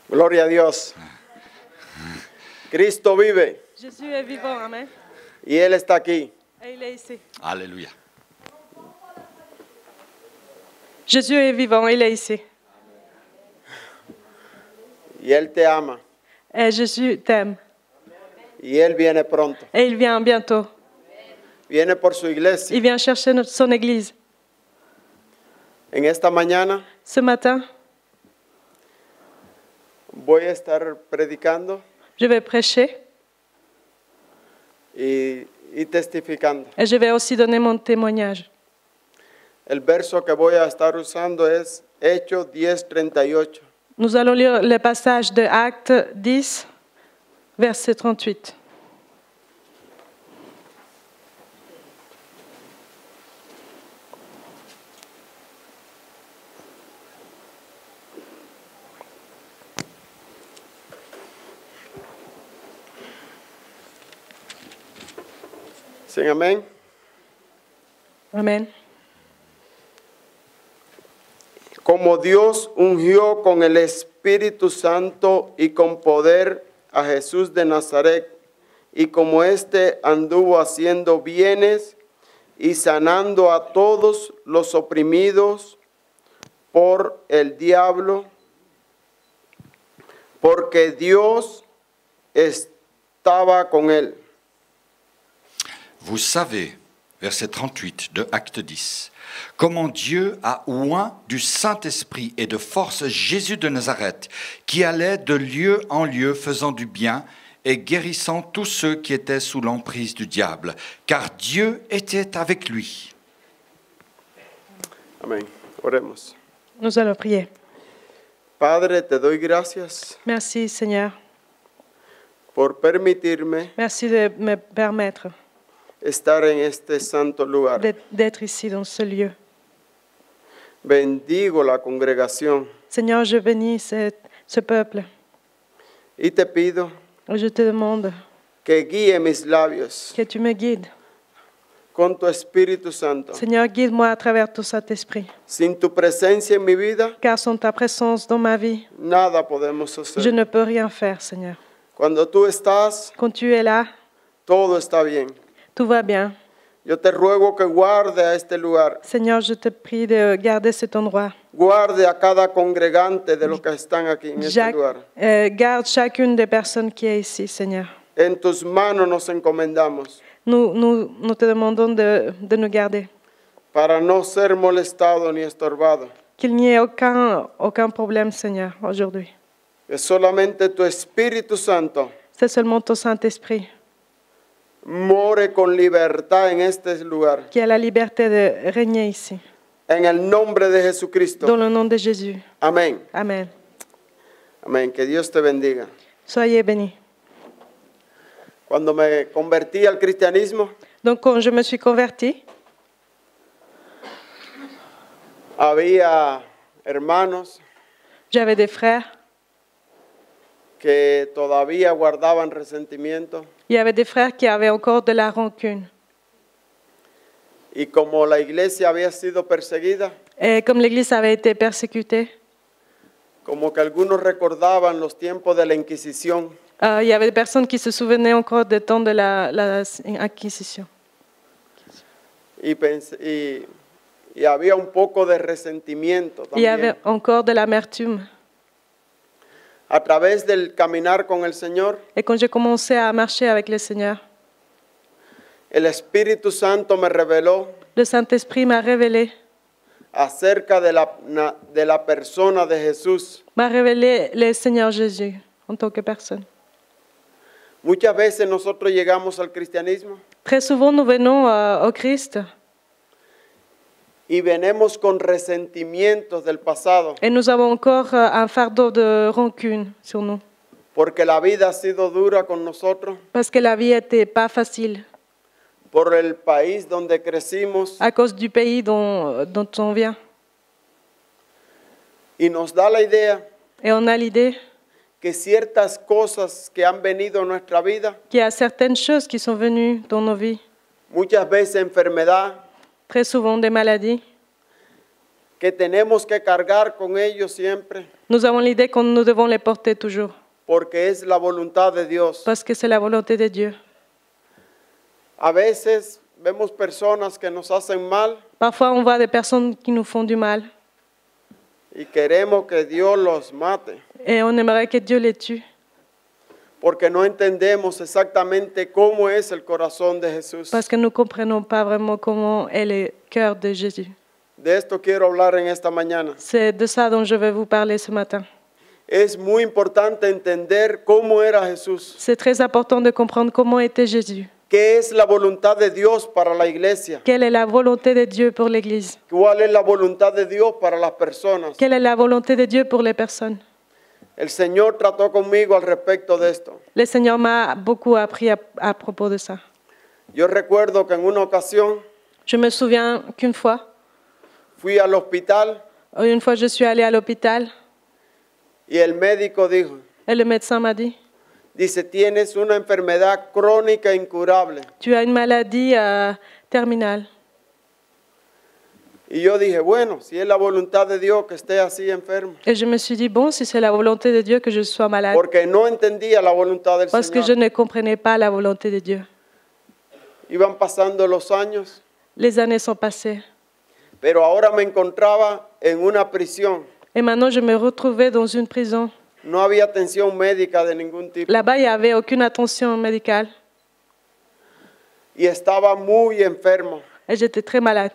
Gloria a Dios. Cristo vive. Jésus est vivant, amen. Y Él está aquí. Et il est ici. Alléluia. Jésus est vivant, il est ici. Y Él te ama. Et Jésus t'aime. Y Él viene pronto. Et il vient bientôt. Viene por su iglesia. Il vient chercher son église. En esta mañana Ce matin, voy a estar predicando je vais prêcher y testificando. et je vais aussi donner mon témoignage. El verso que voy a estar usando es Hechos 10:38. Nous allons lire le passage de Actes 10, verset 38. ¿Sí, amén? Amen. Como Dios ungió con el Espíritu Santo y con poder a Jesús de Nazaret, y como éste anduvo haciendo bienes y sanando a todos los oprimidos por el diablo, porque Dios estaba con él. Vous savez, verset 38 de Acte 10, comment Dieu a oint du Saint-Esprit et de force Jésus de Nazareth, qui allait de lieu en lieu faisant du bien et guérissant tous ceux qui étaient sous l'emprise du diable, car Dieu était avec lui. Amén. Oremos. Nous allons prier. Padre, te doy gracias Merci Seigneur. por permitirme Merci de me permettre estar en este santo lugar. d'être ici dans ce lieu. Bendigo la congregación Seigneur, je bénis ce peuple. y te pido Je te demande que guíe mis labios que tu me guides. con tu Espíritu Santo. Seigneur, guide-moi à travers ton Saint-Esprit. Sin tu presencia en mi vida, Car sans ta présence dans ma vie, nada podemos je hacer. ne peux rien faire, Seigneur. Cuando tú estás, Quand tu es là, todo está bien. tout va bien. Yo te ruego que guarde a este lugar, Seigneur, je te prie de garder cet endroit. guarde a cada congregante de los que están aquí en este lugar. Garde chacune des personnes qui est ici, Seigneur. En tus manos nos encomendamos Nous te demandons de nous garder. para no ser molestado ni estorbado. Qu'il n'y ait aucun problème, Seigneur, aujourd'hui. Que solamente tu Espíritu Santo C'est seulement ton Saint-Esprit more con libertad en este lugar. qui a la liberté de régner ici. En el nombre de Jesucristo. Dans le nom de Jésus. Amén. Amen. Amén. Que Dios te bendiga. Soyez bénis. Cuando me convertí al cristianismo, Donc, quand je me suis convertie, había hermanos j'avais des frères. que todavía guardaban resentimiento. Il y avait des frères qui avaient encore de la rancune. Y como la iglesia había sido perseguida, Et comme l'Église avait été persécutée, como que algunos recordaban los tiempos de la Inquisición il y avait des personnes qui se souvenaient encore des temps de la Inquisition. y había un poco de resentimiento Il y avait también. encore de l'amertume. A través del caminar con el Señor, Et quand j'ai commencé à marcher avec le Seigneur, el Espíritu Santo me reveló le Saint-Esprit m'a révélé acerca de la persona de Jesús. le Seigneur Jésus en tant que personne. Muchas veces nosotros llegamos al cristianismo Très souvent, nous venons au Christ y venimos con resentimientos del pasado, et nous avons encore un fardeau de rancune sur nous. porque la vida ha sido dura con nosotros, Parce que la vie n'était pas facile por el país donde crecimos, à cause du pays dont on vient. y nos da la idea Et on a l'idée que ciertas cosas que han venido a nuestra vida, qu'il y a certaines choses qui sont venues dans nos vies, muchas veces enfermedad, très souvent des maladies, que tenemos que cargar con ellos siempre, Nous avons l'idée que nous devons les porter toujours, porque es la voluntad de Dios. parce que c'est la volonté de Dieu. A veces vemos personas que nos hacen mal Parfois, on voit des personnes qui nous font du mal y queremos que Dios los mate, et on aimerait que Dieu les tue, porque no entendemos exactamente cómo es el corazón de Jesús. parce que nous ne comprenons pas vraiment comment est le cœur de Jésus. De esto quiero hablar en esta mañana. C'est de ça dont je vais vous parler ce matin. Es muy importante entender cómo era Jesús, C'est très important de comprendre comment était Jésus. qué es la voluntad de Dios para la iglesia, Quelle est la volonté de Dieu pour l'Église? cuál es la voluntad de Dios para las personas. Quelle est la volonté de Dieu pour les personnes? El Señor trató conmigo al respecto de esto. Le Seigneur m'a beaucoup appris à propos de ça. Yo recuerdo que en una ocasión Je me souviens qu'une fois, fui al hospital je suis allée à l'hôpital y el médico dijo, et le médecin m'a dit, dice, tienes una enfermedad crónica incurable. tu as une maladie terminale. Y yo dije, bueno, si es la voluntad de Dios que esté así enfermo, Et je me suis dit, bon, si c'est la volonté de Dieu que je sois malade, porque no entendía la voluntad del parce que je Señor. ne comprenais pas la volonté de Dieu. Iban pasando los años, Les années sont passées. pero ahora me encontraba en una prisión. Et maintenant, je me retrouvais dans une prison. No había atención médica de ningún tipo Là-bas, il n'y avait aucune attention médicale. y estaba muy enfermo. Et j'étais très malade.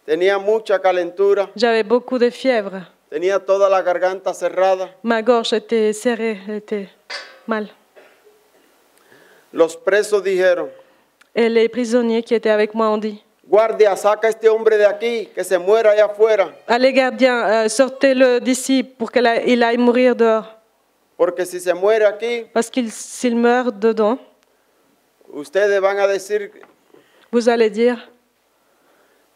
Tenía mucha calentura, J'avais beaucoup de fièvre. tenía toda la garganta cerrada. Ma gorge était serrée, elle était mal. Los presos dijeron, Et les prisonniers qui étaient avec moi ont dit, guardia, saca a este hombre de aquí, que se muera allá afuera, allez gardien, sortez-le d'ici pour qu'il aille mourir dehors. porque si se muere aquí, Parce que s'il meurt dedans, ustedes van a decir, vous allez dire,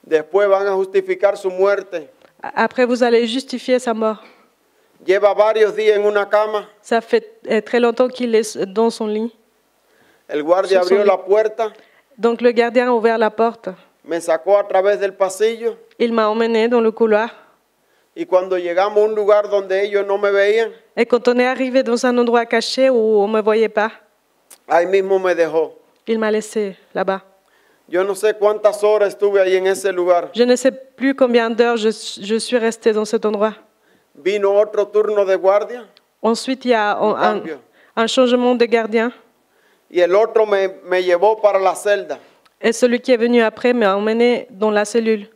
después van a justificar su muerte. après vous allez justifier sa mort. Lleva varios días en una cama. Ça fait très longtemps qu'il est dans son lit. El guardia Sur son abrió lit. la puerta, Donc le gardien a ouvert la porte. me sacó a través del pasillo Il m'a emmené dans le couloir. y cuando llegamos a un lugar donde ellos no me veían, Et quand on est arrivé dans un endroit caché où on ne me voyait pas, ahí mismo me dejó. il m'a laissé là-bas. Yo no sé cuántas horas estuve ahí en ese lugar. Je ne sais plus combien d'heures je suis restée dans cet endroit. Vino otro turno de guardia Ensuite, il y a cambio. un changement de gardien. y el otro me llevó para la celda. Et celui qui est venu après m'a emmené dans la cellule.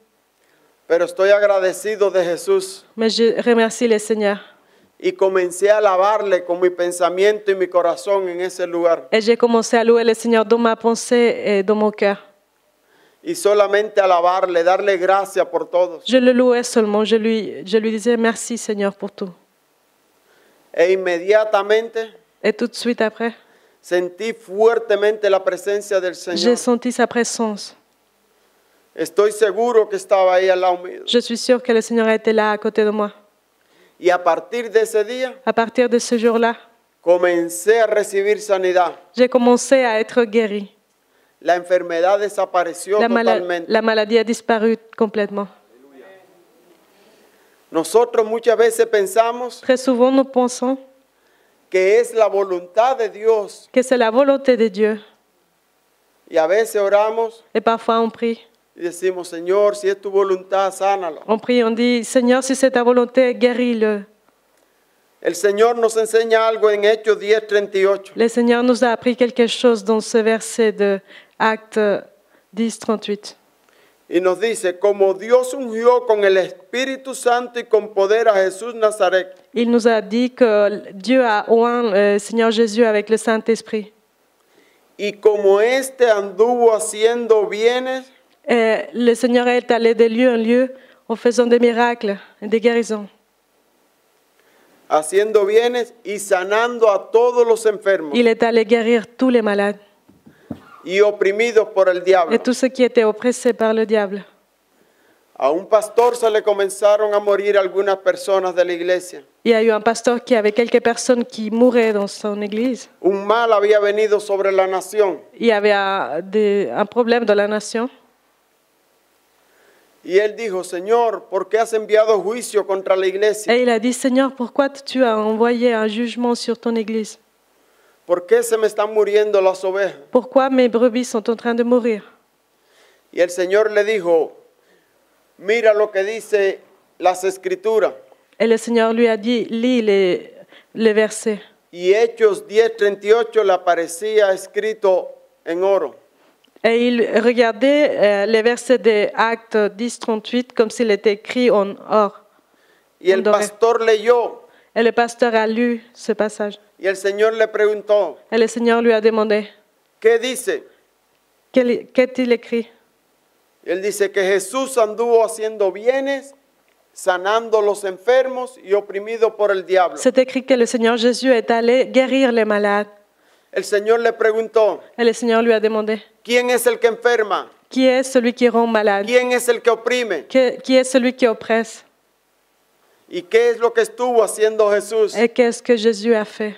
Pero estoy agradecido de Jesús Mais je remercie le Seigneur. y comencé a alabarle con mi pensamiento y mi corazón en ese lugar. Et j'ai commencé à louer le Seigneur dans ma pensée et dans mon cœur. Y solamente alabarle, darle gracias por todos. Je le louais seulement. Je lui disais merci Seigneur pour tout. E inmediatamente Et tout de suite après, sentí fuertemente la presencia del j'ai Señor. senti sa présence. Estoy seguro que estaba ahí al lado mío. Je suis sûre que le Seigneur a été là à côté de moi. Y a partir de ese día À partir de ce jour-là, comencé a recibir sanidad. j'ai commencé à être guérie. La enfermedad desapareció totalmente. La maladie a disparu complètement. Nosotros muchas veces pensamos Très souvent, nous pensons que es la voluntad de Dios que c'est la volonté de Dieu. y a veces oramos Et parfois, on prie. y decimos, Señor, si es tu voluntad, sánalo. On prie, on dit, Seigneur, si c'est ta volonté, guéris-le. El Señor nos enseña algo en Hechos 10:38. Le Seigneur nous a appris quelque chose dans ce verset de Actes 10, 38. Y nos dice, como Dios ungió con el Espíritu Santo y con poder a Jesús Nazaret, Il nous a dit que Dieu a oint le Seigneur Jésus avec le Saint-Esprit. y como éste anduvo haciendo bienes Et le Seigneur est allé de lieu en lieu en faisant des miracles et des guérisons. y sanando a todos los enfermos Il est allé guérir tous les malades y oprimidos por el et diablo. tous ceux qui étaient oppressés par le diable. A un pastor se le comenzaron a morir algunas personas de la iglesia. Il y a eu un pasteur qui avait quelques personnes qui mouraient dans son église. Un mal había venido sobre la nación Il y avait un problème dans la nation. Y él dijo, Señor, ¿por qué has enviado juicio contra la iglesia? Et il a dit, Seigneur, pourquoi tu as envoyé un jugement sur ton Église? ¿Por qué se me están muriendo las ovejas? Pourquoi mes brebis sont en train de mourir? Y el Señor le dijo, mira lo que dice las escrituras. Et le Seigneur lui a dit, lis les versets. Y Hechos 10:38 le aparecía escrito en oro. Et il regardait les versets des Actes 10, 38 comme s'il était écrit en or. Y el Doré. pastor leyó Et le pasteur a lu ce passage. y el Señor le preguntó, Et le Seigneur lui a demandé, ¿qué dice? qu'est-il écrit? Y él dice que Jesús anduvo haciendo bienes, sanando los enfermos y oprimidos por el diablo. C'est écrit que le Seigneur Jésus est allé guérir les malades. El Señor le preguntó, Et le Seigneur lui a demandé, ¿quién es el que enferma? qui est celui qui rend malade? ¿Quién es el que oprime? Qui est celui qui oppresse? ¿Y qué es lo que estuvo haciendo Jesús? Et qu'est-ce que Jésus a fait?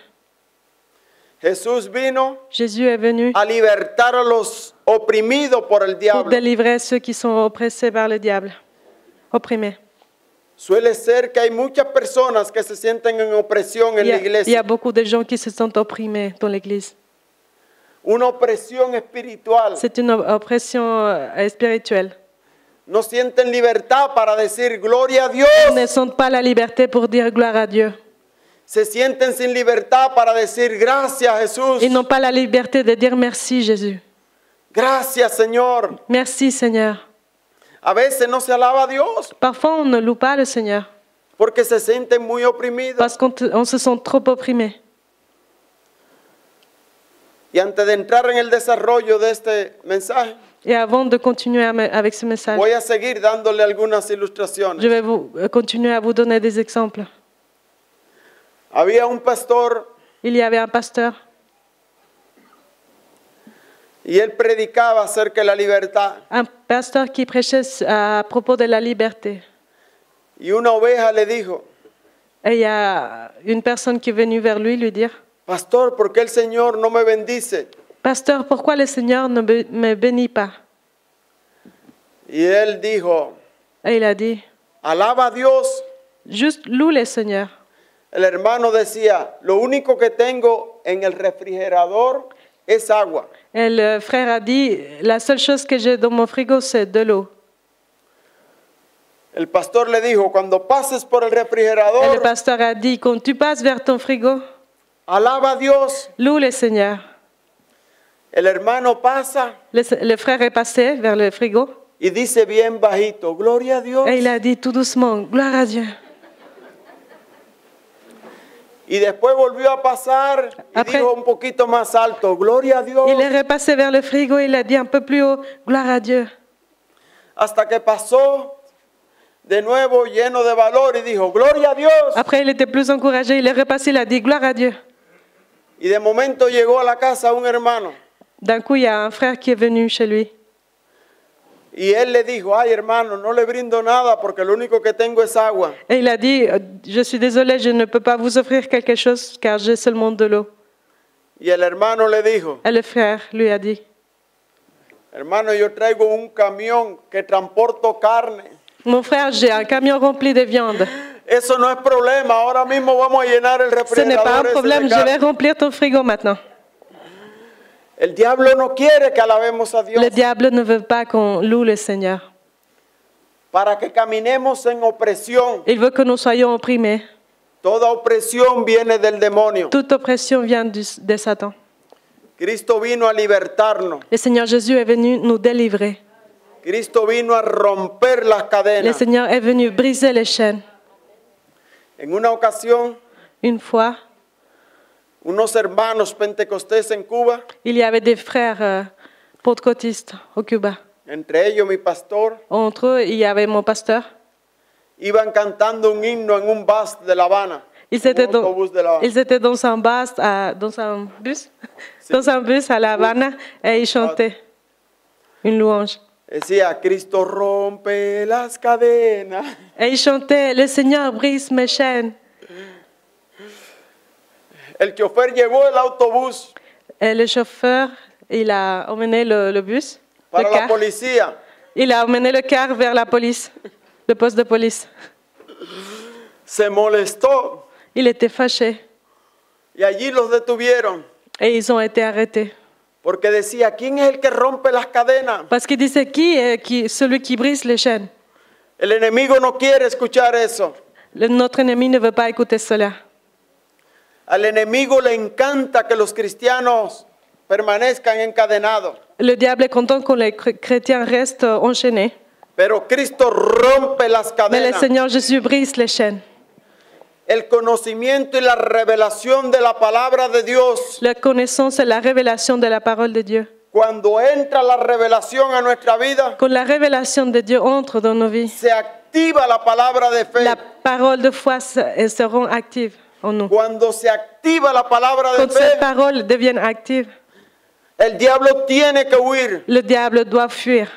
Jesús vino Jésus est venu a libertar a los oprimidos por el pour diablo. délivrer ceux qui sont oppressés par le diable, opprimés. Suele ser que hay muchas personas que se sienten en opresión en la Il y a iglesia. beaucoup de gens qui se sentent opprimés dans l'Église. Una opresión espiritual. C'est une oppression spirituelle. No sienten libertad para decir gloria a Dios. Ils ne sentent pas la liberté pour dire gloire à Dieu. Se sienten sin libertad para decir gracias Jesús. Ils n'ont pas la liberté de dire merci Jésus. Gracias Señor. Merci Seigneur. A veces no se alaba a Dios Parfois on ne loue pas le Seigneur porque se sienten muy oprimidos. parce qu'on se sent trop opprimé. Y antes de entrar en el desarrollo de este mensaje, Et avant de continuer avec ce message, voy a seguir dándole algunas ilustraciones. je vais continuer à vous donner des exemples. Había un pastor Il y avait un pasteur y él predicaba acerca de la libertad. qui prêchait à propos de la liberté. Y una oveja le dijo, Et il y a une personne qui est venue vers lui dire, Pastor, ¿por qué el Señor no me bendice? Pasteur, pourquoi le Seigneur ne me bénit pas? Y él dijo, Et il a dit, alaba a Dios. juste loue le Seigneur. El hermano decía, lo único que tengo en el refrigerador es agua. Et le frère a dit, la seule chose que j'ai dans mon frigo, c'est de l'eau. El pastor le dijo, cuando pases por el Et le refrigerador, pasteur a dit, quand tu passes vers ton frigo, alaba a Dios. loue le Seigneur. El hermano pasa Le frère est passé vers le frigo y dice bien bajito, gloria a Dios. et il a dit tout doucement, gloire à Dieu. Y después volvió a pasar y Après- dijo un poquito más alto, gloria a Dios. Il est repassé vers le frigo et il a dit un peu plus haut, gloire à Dieu. Hasta que pasó de nuevo lleno de valor y dijo, gloria a Dios. Après, il était plus encouragé, il est repassé, il a dit, gloire à Dieu. Y de momento llegó a la casa un hermano D'un coup, il y a un frère qui est venu chez lui. y él le dijo, ay hermano, no le brindo nada porque lo único que tengo es agua. Et il a dit, je suis désolé, je ne peux pas vous offrir quelque chose car j'ai seulement de l'eau. Y el hermano le dijo, Et le frère lui a dit, hermano, yo traigo un camión que transporto carne. mon frère, j'ai un camion rempli de viande. Eso no es problema, ahora mismo vamos a llenar el Ce n'est pas un refrigerador ese problème, de je vais carne. remplir ton frigo maintenant. El diablo no quiere que alabemos a Dios Le diable ne veut pas qu'on loue le Seigneur. para que caminemos en opresión. Il veut que nous soyons opprimés. Toda opresión viene del demonio. Toute oppression vient de Satan. Cristo vino a libertarnos. Le Seigneur Jésus est venu nous délivrer. Cristo vino a romper las Le cadenas. Seigneur est venu briser les chaînes. En una ocasión, Une fois, unos hermanos pentecostés en Cuba, il y avait des frères pentecôtistes au Cuba. entre ellos mi pastor, Entre eux, il y avait mon pasteur. iban cantando un himno en un bus de La Habana. Ils étaient Un autobús de La Habana. dans un bus, dans un bus à La Habana et ils chantaient une louange. Decía, Cristo rompe las cadenas. Et ils chantaient, le Seigneur brise mes chaînes. El chofer llevó el autobús Et le chauffeur, il a emmené le bus, le para la car, policía. Il a emmené le car vers la police, le poste de police. Se molestó Il était fâché y allí los detuvieron et ils ont été arrêtés. porque decía, ¿quién es el que rompe las cadenas? Parce qu'il disait, qui est celui qui brise les chaînes? El enemigo no quiere escuchar eso. Notre ennemi ne veut pas écouter cela. Al enemigo le encanta que los cristianos permanezcan encadenados. Le diable est content que les chrétiens restent enchaînés. Pero Cristo rompe las Mais le cadenas. Seigneur Jésus brise les chaînes. El conocimiento y la revelación de la palabra de Dios. La connaissance et la révélation de la parole de Dieu. Cuando entra la revelación a nuestra vida, Quand la révélation de Dieu entre dans nos vies, se activa la palabra de fe. la parole de foi seront actives en nous. Cuando se activa la palabra de Quand cette fe, parole devient active, el diablo tiene que huir. le diable doit fuir.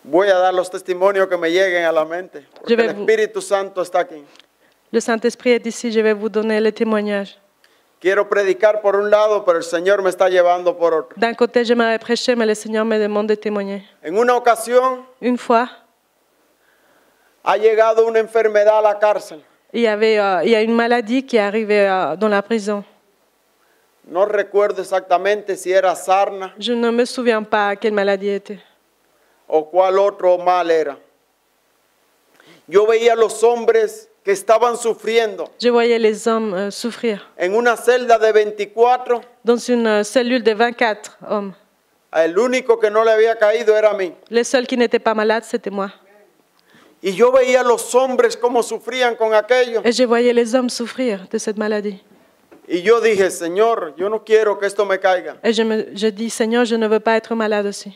Voy a dar los testimonios que me lleguen a la mente, porque Yo el veo- Espíritu Santo está aquí. Le Saint-Esprit est ici, je vais vous donner le témoignage. Quiero predicar por un lado, pero el Señor me está llevando por otro. D'un côté, j'aimerais prêcher, mais le Seigneur me demande de témoigner. En una ocasión Une fois, ha llegado una enfermedad a la cárcel. il y a une maladie qui est arrivée dans la prison. No recuerdo exactamente si era sarna Je ne me souviens pas quelle maladie était. o cuál otro mal era. Yo veía a los hombres que estaban sufriendo Je voyais les hommes souffrir. en una celda de 24. Dans une cellule de 24 hommes. El único que no le había caído era a mí. Le seul qui n'était pas malade, c'était moi. Y yo veía a los hombres cómo sufrían con aquello. Et je voyais les hommes souffrir de cette maladie. Y yo dije, Señor, yo no quiero que esto me caiga. Et je dis, Seigneur, je ne veux pas être malade aussi.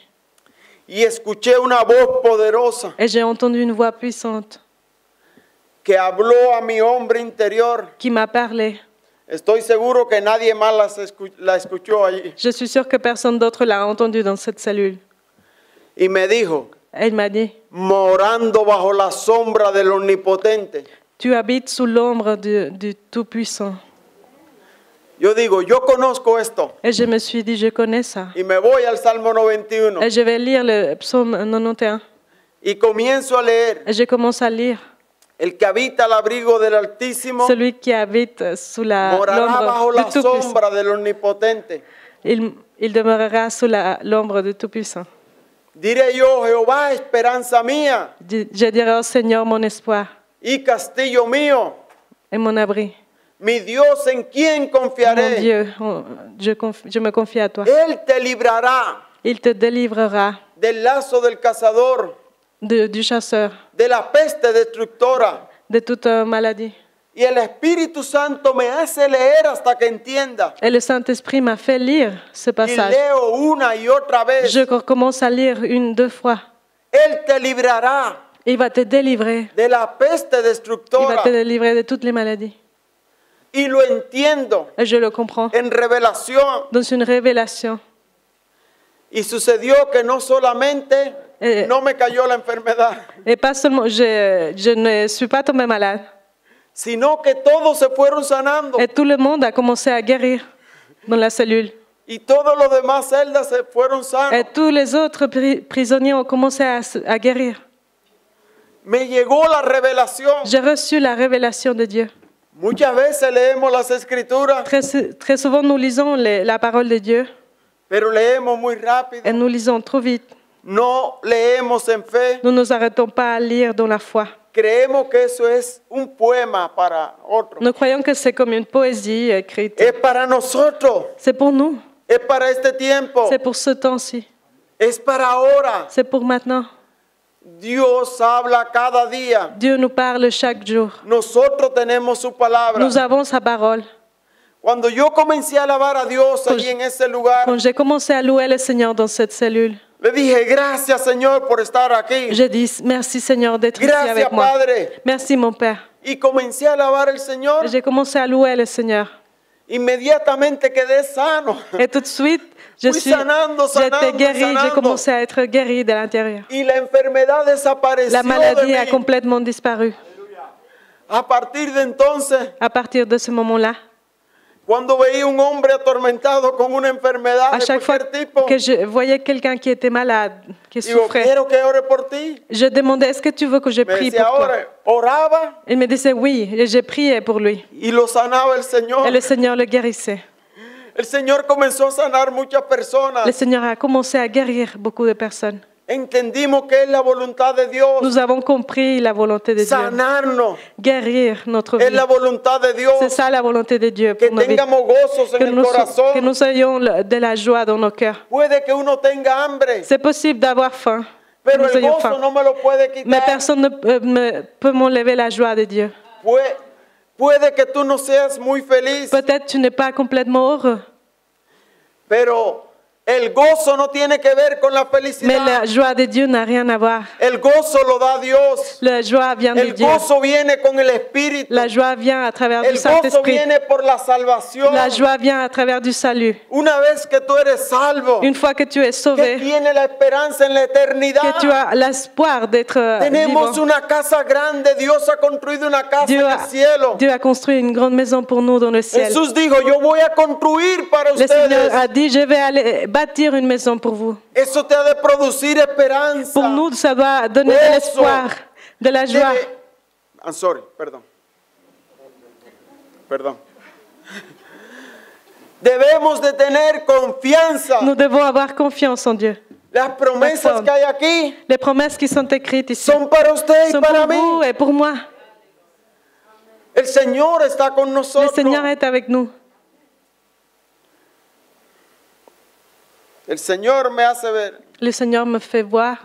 Y escuché una voz poderosa Et j'ai entendu une voix puissante que habló a mi hombre interior. qui m'a parlé. Estoy seguro que nadie más la escuchó allí. Je suis sûre que personne d'autre l'a entendu dans cette cellule. Y me dijo, Elle m'a dit, morando bajo la sombra del Omnipotente. tu habites sous l'ombre du Tout-Puissant. Yo digo, yo conozco esto. Et je me suis dit, je connais ça. Y me voy al Salmo 91 Et je vais lire le psaume 91. y comienzo a leer. Et je commence à lire. El que habita al abrigo del Altísimo Celui qui habite sous morará bajo l'ombre la du Tout-Puissant. sombra del Omnipotente. Il demeurera sous l'ombre du Tout-Puissant. Diré yo, Jehová, esperanza mía Je dirai au Seigneur mon espoir y castillo mío, et mon abri. mi Dios en quien Mon confiaré. Dieu, je me confie à toi. Él te librará Il te délivrera del lazo del cazador, du chasseur, de la peste destructora. de toute maladie. Y el Espíritu Santo me hace leer hasta que entienda. Et le Saint-Esprit m'a fait lire ce Y passage. leo una y otra vez. Je recommence à lire deux fois. Él te librará Il va te délivrer. de la peste Il va destructora. te délivrer de toutes les maladies. Y lo entiendo Et je le comprends. en revelación. Dans une révélation. Y sucedió que no solamente no me cayó la enfermedad, Et pas seulement, je ne suis pas tombée malade. sino que todos se fueron sanando. Et tout le monde a commencé à guérir dans la cellule. Y todos los demás celdas se fueron Et sanos. tous les autres prisonniers ont commencé à guérir. Me llegó la revelación. J'ai reçu la révélation de Dieu. Muchas veces leemos las escrituras, Très souvent, nous lisons la parole de Dieu pero leemos muy rápido. et nous lisons trop vite. No leemos en fe. Nous ne nous arrêtons pas à lire dans la foi. Creemos que eso es un poema para otro. Nous croyons que c'est comme une poésie écrite. Es para nosotros. C'est pour nous. Es para este tiempo. C'est pour ce temps-ci. Es para ahora. C'est pour maintenant. Dios habla cada día. Dieu nous parle chaque jour. Nosotros tenemos su palabra. Nous avons sa parole. Cuando yo comencé a alabar a Dios allí en ese lugar, Quand j'ai commencé à louer le Seigneur dans cette cellule, le dije, gracias Señor por estar aquí. j'ai dit merci Seigneur d'être ici Gracias avec moi. Padre. Merci mon Père. Y comencé a alabar al Señor. J'ai commencé à louer le Seigneur. Inmediatamente quedé sano. Et tout de suite, Fui sanando, j'ai été sanando, guérie, j'ai sanando. commencé à être guérie de l'intérieur. Y la enfermedad desapareció La de maladie a mí. complètement disparu. A partir de entonces, À partir de ce moment-là, Cuando veía un hombre atormentado con una enfermedad À de chaque fois cualquier tipo, que je voyais quelqu'un qui était malade, qui digo, souffrait, quiero que ore por ti. je demandais, est-ce que tu veux que je Me prie decía, pour toi? ahora, oraba Il me disait oui, et j'ai prié pour lui. y lo sanaba el Señor. Et le Seigneur le guérissait. El Señor comenzó a sanar muchas personas. Le Seigneur a commencé à guérir beaucoup de personnes. Entendimos que es la voluntad de Dios. Nous avons compris la volonté de Dieu. Sanarnos. Guérir notre Es vie. la voluntad de Dios. C'est ça la volonté de Dieu Que pour nos vies. tengamos gozos en Que el nous corazón. ayons de la joie dans nos cœurs. Puede que uno tenga hambre, C'est possible d'avoir faim. Que pero nous el ayons gozo faim. no me lo puede Mais quitar. personne ne peut m'enlever la joie de Dieu. Puede que tú no seas muy feliz, Peut-être tu n'es pas complètement heureux. pero el gozo no tiene que ver con la Mais felicidad. la joie de Dieu n'a rien à voir. El gozo lo da Dios. La joie vient de El Dieu. gozo viene con el Espíritu. La joie vient à travers du El gozo Saint-Esprit. viene por la salvación. La joie vient à travers du salut. Una vez que tú eres salvo, Une fois que tu es que sauvé, tiene la esperanza en la eternidad. que tu as l'espoir d'être Tenemos vivant. una casa grande. Dios ha construido una casa Dieu en el cielo. Dieu a construit une grande maison pour nous dans le ciel. Jesús dijo, yo voy a construir para Le Seigneur ustedes. a dit, je vais aller bâtir une maison pour vous. Eso te ha de producir esperanza. Pour nous, ça doit donner de l'espoir, de la joie. I'm sorry, perdón. Perdón. Debemos de tener confianza. Nous devons avoir confiance en Dieu. Las promesas que hay aquí Les promesses qui sont écrites ici son para usted y sont para pour vous mí. et pour moi. El Señor está con Le nosotros. Seigneur est avec nous. El Señor me hace ver. Le Seigneur me fait voir.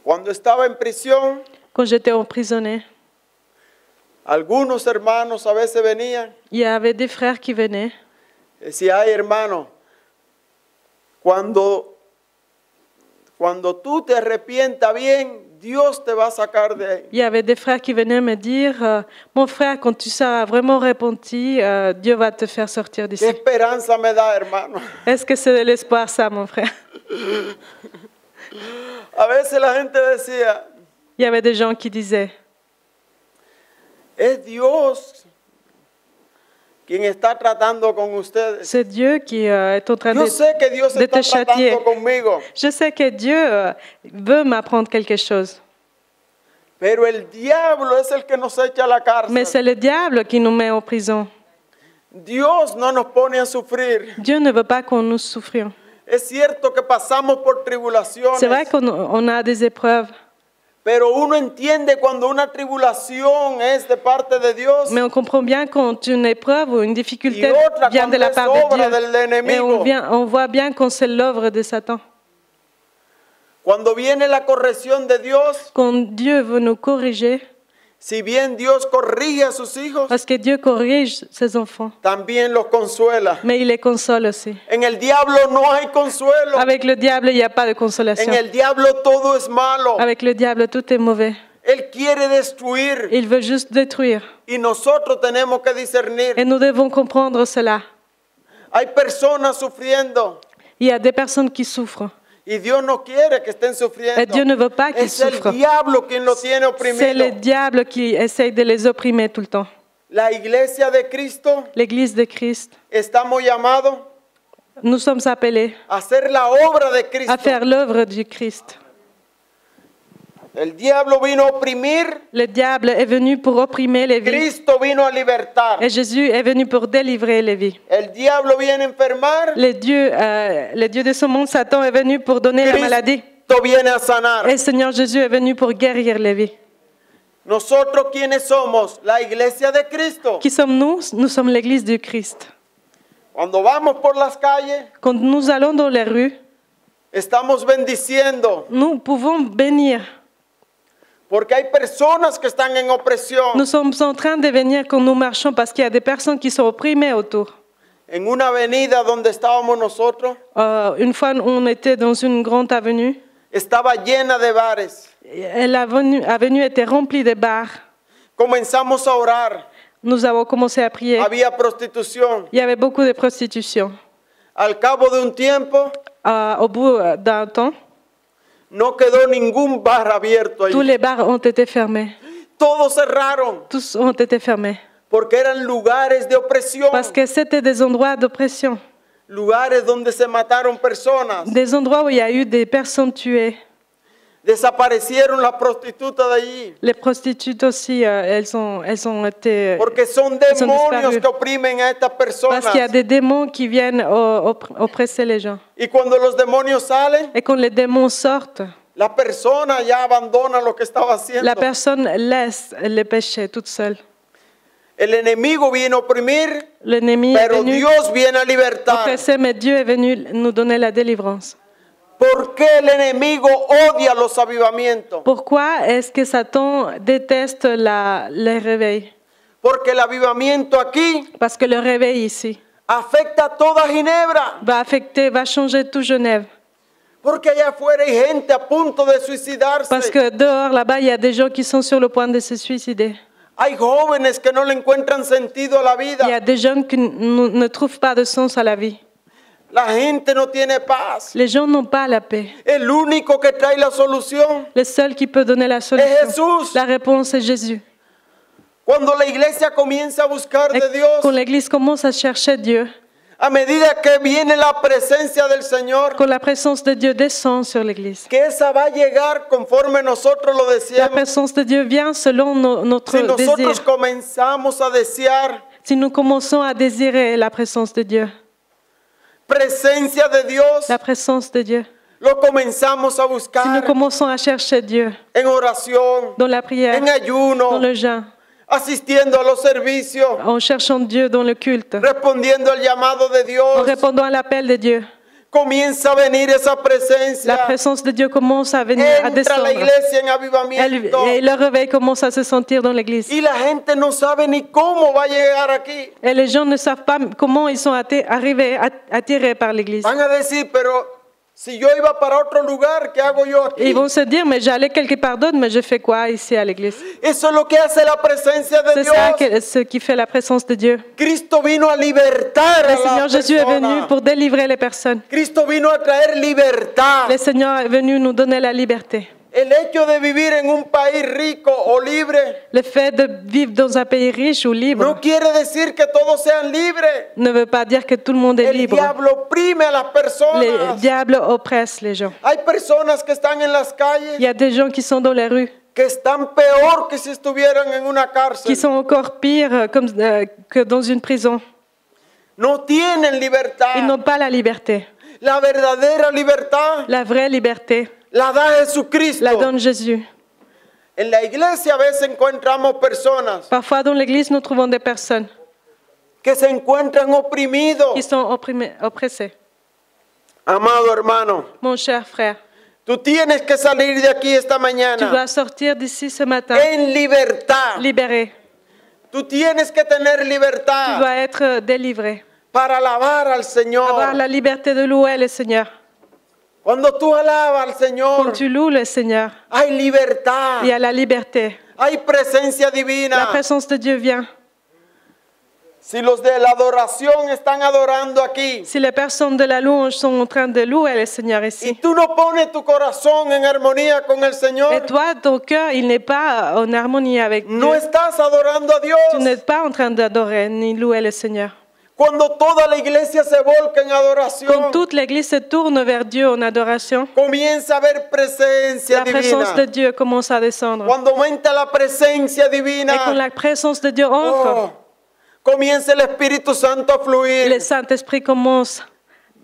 Cuando estaba en prisión, Quand j'étais emprisonnée, algunos hermanos a veces venían. il y avait des frères qui venaient. Decía, ay hermano, cuando tú te arrepientas bien, Dios te va a sacar de ahí. Il y avait des frères qui venaient me dire, mon frère, quand tu seras vraiment repenti, Dieu va te faire sortir ¿Qué d'ici. esperanza me da, hermano? Est-ce que c'est de l'espoir ça, mon frère? A veces la gente decía, Il y avait des gens qui disaient, es Dios quien está tratando con ustedes. c'est Dieu qui est en train Yo sé que Dios de está te châtier. tratando conmigo, Je sais que Dieu veut m'apprendre quelque chose, pero el diablo es el que nos echa a la mais cárcel. c'est le diable qui nous met en prison. Dios no nos pone a sufrir. Dieu ne veut pas qu'on nous souffrions. Es cierto que pasamos por tribulaciones, C'est vrai qu'on a des épreuves, pero uno entiende cuando una tribulación es de parte de Dios mais on comprend bien quand une épreuve ou une difficulté y otra vient de cuando la es part de obra Dieu. del Et enemigo. on voit bien quand c'est l'œuvre de Satan. Cuando viene la corrección de Dios, Quand Dieu veut nous corriger, si bien Dios corrige a sus hijos, parce que Dieu corrige ses enfants, también los consuela. mais il les console aussi. En el diablo no hay consuelo. Avec le diable, il n'y a pas de consolation. En el diablo todo es malo. Avec le diable, tout est mauvais. Él quiere destruir Il veut juste détruire. y nosotros tenemos que discernir. Et nous devons comprendre cela. Hay personas sufriendo Il y a des personnes qui souffrent. y Dios no quiere que estén sufriendo. Et Dieu ne veut pas qu'ils Es el souffrent. diablo quien los tiene C'est le oprimidos. diable qui essaye de les opprimer tout le temps. La iglesia de Cristo L'Église de Christ, estamos llamados nous sommes appelés a hacer la obra de Cristo. à faire l'œuvre du Christ. El diablo vino a oprimir, Le diable est venu pour opprimer les vies. Cristo vino a libertar. Et Jésus est venu pour délivrer les vies. El diablo viene a enfermar, Le Dieu de ce monde, Satan, est venu pour donner la maladie. Cristo viene a sanar. Et le Seigneur Jésus est venu pour guérir les vies. Nosotros quienes somos la iglesia de Cristo. Qui sommes-nous? Nous sommes l'Église du Christ. Cuando vamos por las calles, Quand nous allons dans les rues, estamos bendiciendo, nous pouvons bénir. porque hay personas que están en opresión. Nous sommes en train de venir quand nous marchons parce qu'il y a des personnes qui sont opprimées autour. En una avenida donde estábamos nosotros, Une fois, on était dans une grande avenue. estaba llena de bares. L'avenue était remplie de bars. Comenzamos a orar. Nous avons commencé à prier. Había prostitución. Il y avait beaucoup de prostitution. Al cabo de un tiempo, Au bout d'un temps, no quedó ningún bar abierto tous ahí. les bars ont été fermés. Todos cerraron, Tous ont été fermés. Porque eran lugares de opresión, Parce que c'était des endroits d'oppression, lugares donde se mataron personas. des endroits où il y a eu des personnes tuées. Desaparecieron las prostitutas de allí. Les prostituées aussi, elles ont été... Porque son Elles sont demonios disparues. que oprimen a estas personas. Parce qu'il y a des démons qui viennent oppresser les gens. Y cuando los demonios salen, Et quand les démons sortent, la persona ya abandona lo que estaba haciendo. la personne laisse les péchés toute seule. El enemigo viene a oprimir, L'ennemi est pero venu Dios viene a libertar. oppresser, mais Dieu est venu nous donner la délivrance. ¿Por qué el enemigo odia los avivamientos? Pourquoi est-ce que Satan déteste les réveils? Porque el avivamiento aquí Parce que le réveil ici afecta a toda Ginebra. va changer tout Genève. Porque allá afuera hay gente a punto de suicidarse. Parce que dehors, là-bas, il y a des gens qui sont sur le point de se suicider. Hay jóvenes que no le encuentran sentido a la vida. Il y a des jeunes qui ne trouvent pas de sens à la vie. La gente no tiene paz. Les gens n'ont pas la paix. El único que trae la solución Le seul qui peut donner la es solution, Jesús. la réponse est Jésus. Cuando la iglesia comienza a buscar Et de Dios, quand l'Église commence à chercher Dieu, a medida que viene la presencia del Señor, quand la présence de Dieu descend sur l'Église, que esa va a llegar conforme nosotros lo la deseamos. présence de Dieu vient selon notre Si nosotros désir. comenzamos a desear Si nous commençons à désirer la présence de Dieu, presencia de Dios, la présence de Dieu, lo comenzamos a si nous buscar commençons à chercher Dieu en oración, dans la prière, en dans ayuno, le jeûne, asistiendo a los servicios, en cherchant Dieu dans le culte, respondiendo al llamado de en Dios, répondant à l'appel de Dieu, comienza a venir esa la presencia. présence de Dieu commence à venir, à Entra la descendre. iglesia en avivamiento. Et le réveil commence à se sentir dans l'Église. Y la gente no sabe ni cómo va a llegar aquí. Et les gens ne savent pas comment ils sont arrivés, attirés par l'Église. Van a decir, pero si yo iba para otro lugar, ¿qué hago yo Et ils aquí? vont se dire, mais j'allais quelque part d'autre, mais je fais quoi ici à l'Église? Eso es lo que hace la presencia de C'est ça Dios. ce qui fait la présence de Dieu. Cristo vino a libertar Le a Seigneur la Jésus est venu persona. pour délivrer les personnes. Cristo vino a traer libertad. Le Seigneur est venu nous donner la liberté. El hecho de vivir en un país rico o libre Le fait de vivre dans un pays riche ou libre no quiere decir que todos sean libres. ne veut pas dire que tout le monde est El libre. diablo oprime a las Le personas. diable oppresse les gens. Hay personas que están en las Il calles y a des gens qui sont dans les rues, que están peor que si estuvieran en una qui cárcel. sont encore pires que dans une prison. No tienen Ils libertad. n'ont pas la liberté. La verdadera libertad La vraie liberté la da Jesucristo. la donne Jésus. En la iglesia a veces encontramos personas Parfois, dans l'Église, nous trouvons des personnes que se encuentran oprimidos. qui sont oppressées. Amado hermano, Mon cher frère, tú tienes que salir de aquí esta tu mañana dois sortir d'ici ce matin en libertad. libéré. Tú tienes que tener Tu libertad dois être délivré. para alabar al Avoir Señor. la liberté de louer le Seigneur. Cuando tú alabas al Quand Señor, tu loues le Seigneur, hay libertad, il y a la liberté. hay presencia La divina. présence de Dieu vient. Si los de la adoración están adorando aquí Si les personnes de la louange sont en train de louer le Seigneur y ici, tú no pones tu corazón en armonía con el et Señor, toi, ton cœur, il n'est pas en harmonie avec Dieu. no estás adorando a Tu Dios. n'es pas en train d'adorer ni louer le Seigneur. Cuando toda la iglesia se volca en Quand adoración, toute l'Église se tourne vers Dieu en adoration, comienza a haber presencia la présence de divina. Dieu commence à descendre. Cuando aumenta la presencia Et quand divina, la présence de Dieu entre, oh, comienza el Espíritu Santo a le fluir. Saint-Esprit commence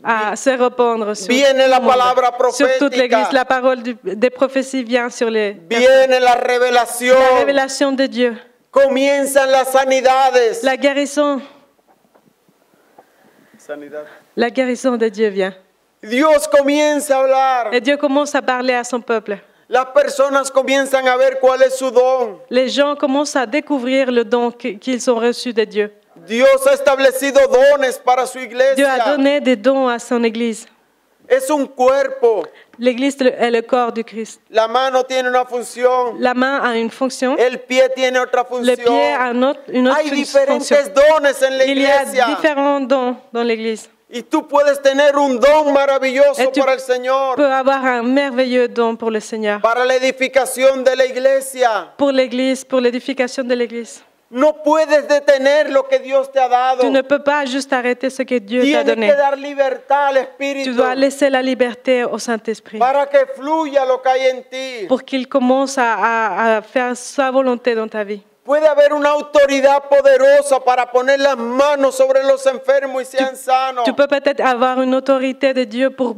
à se répandre sur, Viene la tout le monde, palabra sur toute profética. l'Église. La parole des prophéties vient sur les personnes. Viene la La revelación. révélation de Dieu, Comienzan las sanidades. la guérison de Dieu vient. Dios comienza a hablar. Et Dieu commence à parler à son peuple. Las personas comienzan a ver cuál es su don. Les gens commencent à découvrir le don qu'ils ont reçu de Dieu. Dios ha establecido dones para su Dieu a iglesia. donné des dons à son Église. Es un cuerpo. L'Église est le corps du Christ. La mano tiene una función. La main a une fonction, El pie tiene otra le pied a función. une autre Hay fonction. diferentes dones en la Il y a iglesia. différents dons dans l'Église. Y tú puedes tener un don maravilloso Et tu para el Señor. peux avoir un merveilleux don pour le Seigneur, Para la edificación de la iglesia. pour l'Église, pour l'édification de l'Église. No puedes detener lo que Dios te ha dado. Tu ne peux pas juste arrêter ce que Dieu t'a Tienes donné. que dar libertad al Tu Espíritu dois laisser la liberté au Saint-Esprit para que fluya lo que hay en ti. pour qu'il commence à faire sa volonté dans ta vie. Puede haber una autoridad poderosa para poner las manos sobre los enfermos y sean sanos. Tu peux peut-être avoir une autorité de Dieu pour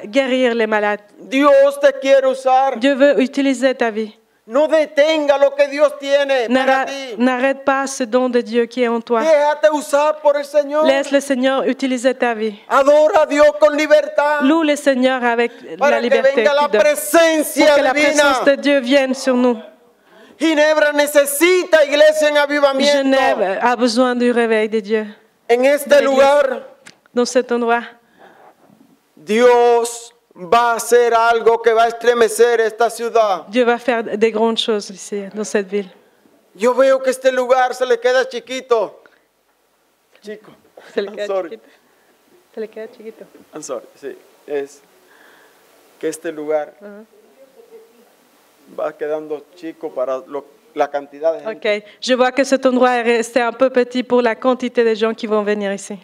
guérir les malades. Dios te quiere usar. Dieu veut utiliser ta vie. No detenga lo que Dios tiene para ti. N'arrête pas ce don de Dieu qui est en toi. Déjate usar por el Señor. Laisse le Seigneur utiliser ta vie. Adora a Dios con libertad. Loue le Seigneur avec la Para que liberté venga la qu'il donne. Pour presencia que la présence de divina. Dieu vienne sur nous. Ginebra necesita iglesia en avivamiento. Genève a besoin du réveil de Dieu. En este lugar, Dans cet endroit, Dios va a hacer algo que va a estremecer esta ciudad. Dieu va faire des grandes choses ici, dans cette ville. Yo veo que este lugar se le queda chiquito. Chico. I'm sorry. I'm sorry. Sí, es que este lugar va quedando chico para la cantidad de gente. Ok, je vois que cet endroit est resté un peu petit pour la quantité de gens qui vont venir ici.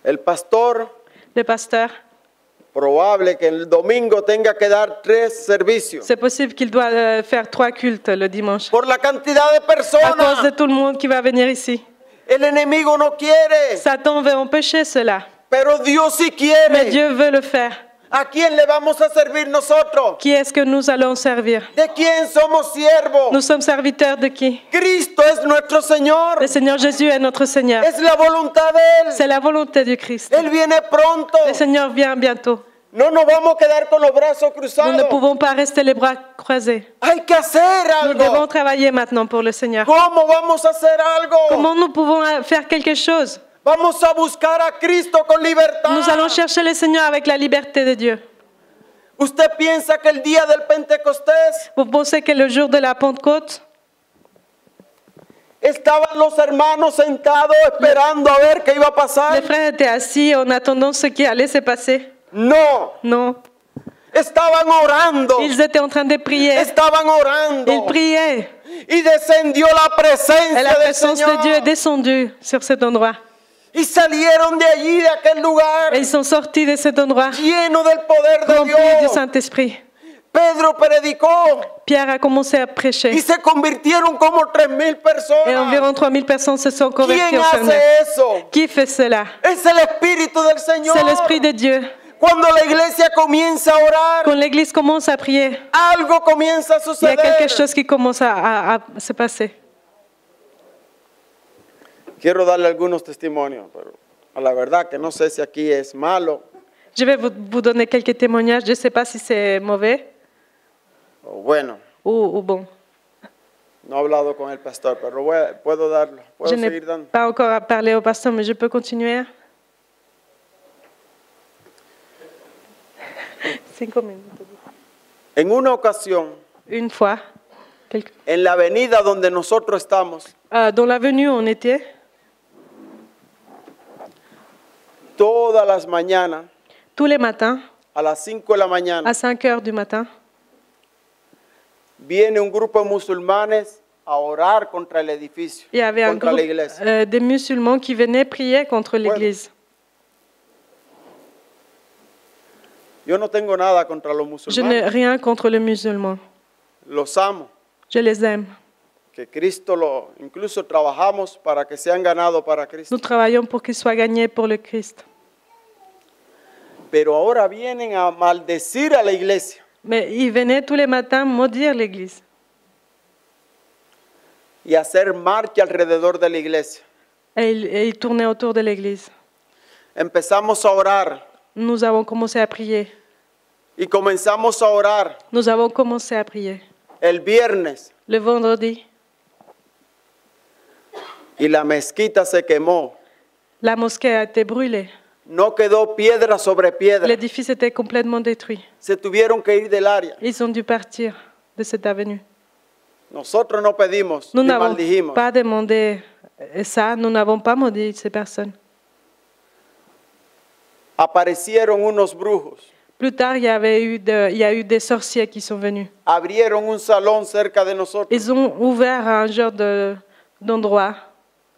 El pastor, Le pasteur, probable que el domingo tenga que dar 3 servicios. c'est possible qu'il doit faire 3 cultes le dimanche. Por la cantidad de À cause de personas. tout le monde qui va venir ici. El enemigo no quiere, Satan veut empêcher cela, pero Dios sí mais quiere. Dieu veut le faire. ¿A quién le vamos a servir nosotros? Qui est-ce que nous allons servir? ¿De quién somos siervos? Nous sommes serviteurs de qui? Cristo es nuestro Señor. Le Seigneur Jésus est notre Seigneur. Es la voluntad de Él. C'est la volonté du Christ. Él viene pronto. Le Seigneur vient bientôt. No nos vamos a quedar con los brazos Nous ne cruzados. pouvons pas rester les bras croisés. Hay que hacer Nous devons algo. travailler maintenant pour le Seigneur. ¿Cómo vamos a hacer algo? Comment nous pouvons faire quelque chose? Vamos a buscar a Cristo con libertad. Nous allons chercher le Seigneur avec la liberté de Dieu. ¿Usted piensa que el día del Pentecostés Vous pensez que le jour de la Pentecôte, estaban los hermanos sentados esperando a ver qué iba a les pasar? frères étaient assis en attendant ce qui allait se passer? No, Non. estaban orando. Ils étaient en train de prier. Estaban orando. Ils priaient. Y descendió la Et presencia la del présence de Dieu est Señor. descendue sur cet endroit. Y salieron de allí, de aquel lugar, Et ils sont sortis de cet endroit llenos del poder de remplis du Dios. Saint-Esprit. Pedro predicó Pierre a commencé à y prêcher. se convirtieron como 3,000 Et personas. environ 3000 personnes se sont converties ¿Quién au Seigneur. hace eso? Qui fait cela? Es el Espíritu del Señor. C'est l'Esprit de Dieu. Cuando la iglesia comienza a orar, Quand l'Église commence à prier, algo comienza a il y a quelque suceder. chose qui commence à se passer. Quiero darle algunos testimonios, pero a la verdad que no sé si aquí es malo Je vais vous donner quelques témoignages. Je ne sais pas si c'est mauvais o bueno. ou bon. No he hablado con el pastor, pero puedo darlo. Je Puedo n'ai seguir dando. pas encore parlé au pasteur, mais je peux continuer. 5 minutes. En una ocasión, Une fois, en la avenida donde nosotros estamos, dans l'avenue où on était, todas las mañanas, tous les matins, a las 5 de la mañana, à 5 heures du matin, viene un grupo de musulmanes a orar contra el edificio, il y avait un contra groupe la iglesia. de musulmans qui venaient prier contre l'Église. Yo no tengo nada contra los Je n'ai musulmanes, rien contre les musulmans. los amo. Je les aime. Que Cristo incluso trabajamos para que sean ganados para Cristo. Nous travaillons pour qu'ils soient gagnés pour le Christ. Pero ahora vienen a maldecir a la iglesia Mais ils venaient tous les matins maudire l'Église y hacer marcha alrededor de la iglesia. et ils tournaient autour de l'Église. Empezamos a orar Nous avons commencé à prier. y comenzamos a orar Nous avons commencé à prier. el viernes Le vendredi, y la mezquita se quemó. la mosquée a été brûlée. No quedó piedra sobre piedra. L'édifice était complètement détruit. Se tuvieron que ir del área. Ils ont dû partir de cette avenue. Nosotros no pedimos Nous ni n'avons maldijimos. pas demandé ça, nous n'avons pas maudit ces personnes. Aparecieron unos brujos. Plus tard, il y a eu des sorciers qui sont venus. Abrieron un salón cerca de nosotros. Ils ont ouvert un genre de d'endroits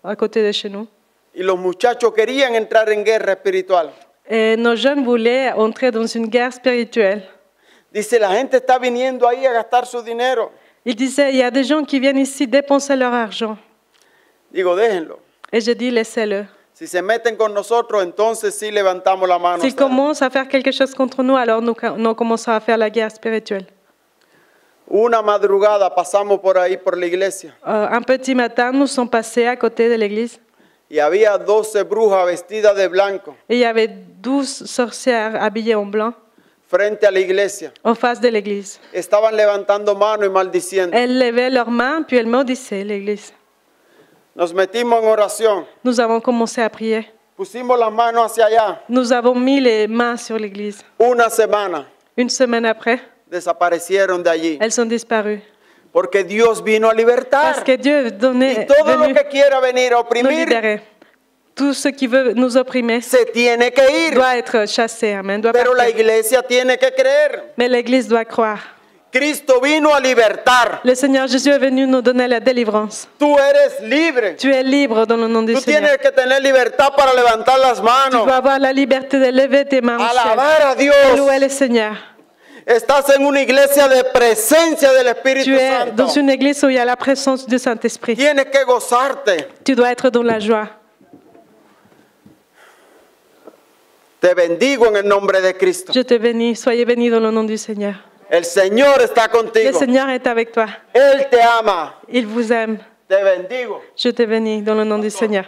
à côté de chez nous. Y los muchachos querían entrar en guerra espiritual. Et nos jeunes voulaient entrer dans une guerre spirituelle. Dice, la gente está viniendo ahí a gastar su dinero. Il disait, il y a des gens qui viennent ici dépenser leur argent. Digo, déjenlo. Et je dis, laissez-le. Si se meten con nosotros, entonces sí levantamos la mano. S'ils commencent à faire quelque chose contre nous, alors nous commençons à faire la guerre spirituelle. Una madrugada pasamos por ahí, por la iglesia. Un petit matin, nous sommes passés à côté de l'église. Y había 12 brujas vestidas de blanco Et il y avait 12 sorcières habillées en blanc frente a la iglesia. en face de l'église. Estaban levantando mano y maldiciendo. Elles levaient leurs mains, puis elles maudissaient l'église. Nos metimos en oración. Nous avons commencé à prier. Pusimos las manos hacia allá. Nous avons mis les mains sur l'église. Una semana Une semaine après, desaparecieron de allí. elles sont disparues. Porque Dios vino a libertar. Parce que Dieu est Y venu todo lo que quiera venir a nous oprimir libérer. Tout ce qui veut nous opprimer se tiene que ir. doit être chassé. Amen. Doit Pero la partir. iglesia tiene que creer. Mais l'église doit croire. Cristo vino a libertar. Le Seigneur Jésus est venu nous donner la délivrance. Tú eres libre. Tu es libre dans le nom du Tú Seigneur. tienes que tener libertad para levantar las Tu manos. dois avoir la liberté de lever tes mains au ciel. Alabar a Et Dios. louer le Seigneur. Estás en una iglesia de presencia del Espíritu Tu es Santo. dans une église où il y a la présence du Saint-Esprit. Tienes que gozarte. Tu dois être dans la joie. Te bendigo en el nombre de Cristo. Je te bénis. Soyez bénis dans le nom du Seigneur. El Señor está Le contigo. Seigneur est avec toi. Él te ama. Il vous aime. Te bendigo. Je te bénis dans le nom du Seigneur.